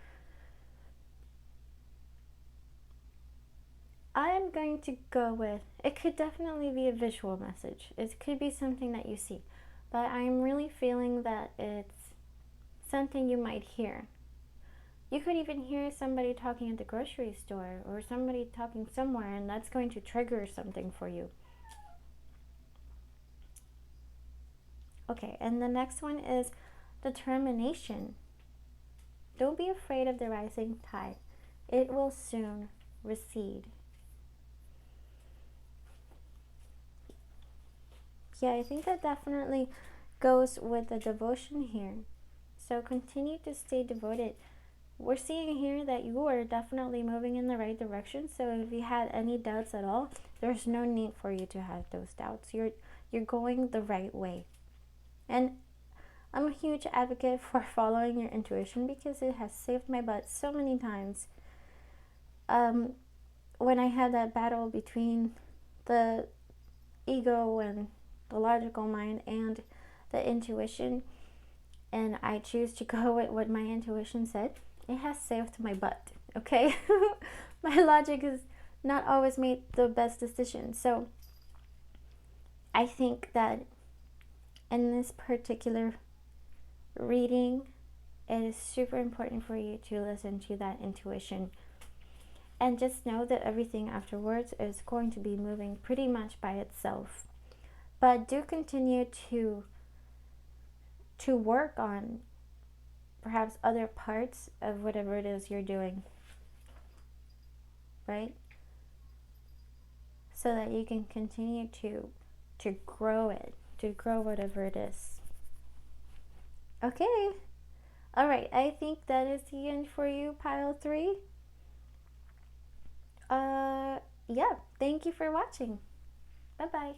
Speaker 1: I'm going to go with, it could definitely be a visual message. It could be something that you see, but I'm really feeling that it's something you might hear. You could even hear somebody talking at the grocery store or somebody talking somewhere, and that's going to trigger something for you. Okay, and the next one is determination. Don't be afraid of the rising tide. It will soon recede. Yeah, I think that definitely goes with the devotion here. So continue to stay devoted. We're seeing here that you are definitely moving in the right direction. So if you had any doubts at all, there's no need for you to have those doubts. You're going the right way. And I'm a huge advocate for following your intuition because it has saved my butt so many times. When I had that battle between the ego and the logical mind and the intuition, and I choose to go with what my intuition said, it has saved my butt, okay? My logic has not always made the best decision. So I think that in this particular reading, it is super important for you to listen to that intuition. And just know that everything afterwards is going to be moving pretty much by itself. But do continue to work on perhaps other parts of whatever it is you're doing, right? So that you can continue to grow it, to grow whatever it is. Okay. All right, I think that is the end for you, pile 3. Yeah, thank you for watching. Bye-bye.